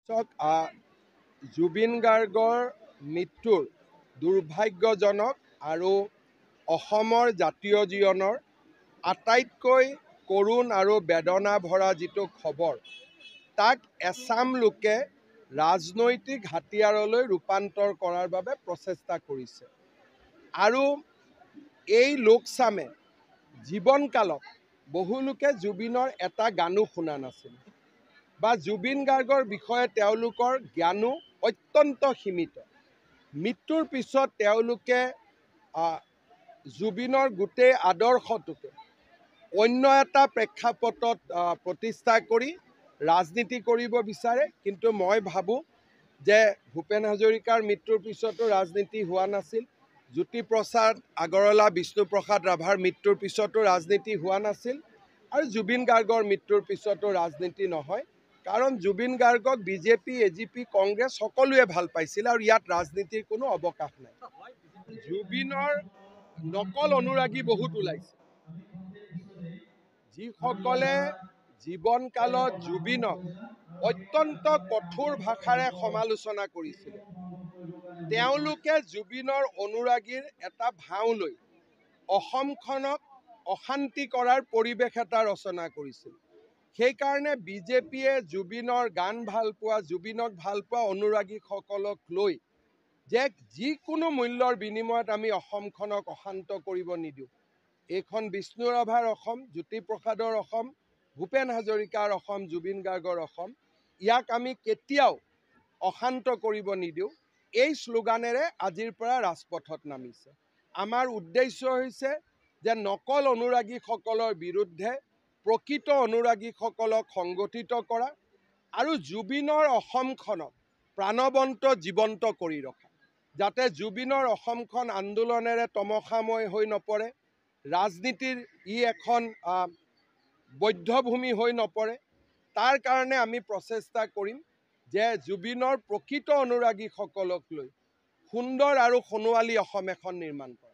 চাওক, জুবিন গাৰ্গৰ মৃত্যুৰ দুৰ্ভাগ্যজনক আৰু অসমৰ জাতীয় জীৱনৰ আটাইতকৈ কৰুণ আৰু বেদনা ভৰা যিটো খবৰ, তাক এচাম লোকে ৰাজনৈতিক হাতিয়াৰলৈ ৰূপান্তৰ কৰাৰ বাবে প্ৰচেষ্টা কৰিছে। আৰু এই লোকচামে জীৱনকালত বহু লোকে জুবিনৰ এটা গানো শুনা নাছিল বা জুবিন গাৰ্গৰ বিষয়ে তেওঁলোকৰ জ্ঞানো অত্যন্ত সীমিত। মৃত্যুৰ পিছত তেওঁলোকে জুবিনৰ গোটেই আদৰ্শটোকে অন্য এটা প্ৰেক্ষাপটত প্ৰতিষ্ঠা কৰি ৰাজনীতি কৰিব বিচাৰে। কিন্তু মই ভাবোঁ যে ভূপেন হাজৰিকাৰ মৃত্যুৰ পিছতো ৰাজনীতি হোৱা নাছিল, জ্যোতিপ্ৰসাদ আগৰৱালা, বিষ্ণুপ্ৰসাদ ৰাভাৰ মৃত্যুৰ পিছতো ৰাজনীতি হোৱা নাছিল, আৰু জুবিন গাৰ্গৰ মৃত্যুৰ পিছতো ৰাজনীতি নহয়। কাৰণ জুবিন গাৰ্গক বিজেপি, এজিপি, কংগ্ৰেছ সকলোৱে ভাল পাইছিল আৰু ইয়াত ৰাজনীতিৰ কোনো অৱকাশ নাই। জুবিনৰ নকল অনুৰাগী বহুত ওলাইছে, যিসকলে জীৱনকালত জুবিনক অত্যন্ত কঠোৰ ভাষাৰে সমালোচনা কৰিছিল। তেওঁলোকে জুবিনৰ অনুৰাগীৰ এটা ভাও লৈ অসমখনক অশান্তি কৰাৰ পৰিৱেশ এটা ৰচনা কৰিছিল। সেইকাৰণে বিজেপিয়ে জুবিনৰ গান ভাল পোৱা, জুবিনক ভাল পোৱা অনুৰাগীসকলক লৈ যে যিকোনো মূল্যৰ বিনিময়ত আমি অসমখনক অশান্ত কৰিব নিদিওঁ। এইখন বিষ্ণু ৰাভাৰ অসম, জ্যোতিপ্ৰসাদৰ অসম, ভূপেন হাজৰিকাৰ অসম, জুবিন গাৰ্গৰ অসম, ইয়াক আমি কেতিয়াও অশান্ত কৰিব নিদিওঁ। এই শ্লোগানেৰে আজিৰ পৰা ৰাজপথত নামিছে। আমাৰ উদ্দেশ্য হৈছে যে নকল অনুৰাগীসকলৰ বিৰুদ্ধে প্ৰকৃত অনুৰাগীসকলক সংগঠিত কৰা আৰু জুবিনৰ অসমখনক প্ৰাণৱন্ত জীৱন্ত কৰি ৰখা, যাতে জুবিনৰ অসমখন আন্দোলনেৰে তমসাময় হৈ নপৰে, ৰাজনীতিৰ এখন বধ্যভূমি হৈ নপৰে। তাৰ কাৰণে আমি প্ৰচেষ্টা কৰিম যে জুবিনৰ প্ৰকৃত অনুৰাগীসকলক লৈ সুন্দৰ আৰু সোণোৱালী অসম এখন নিৰ্মাণ কৰা।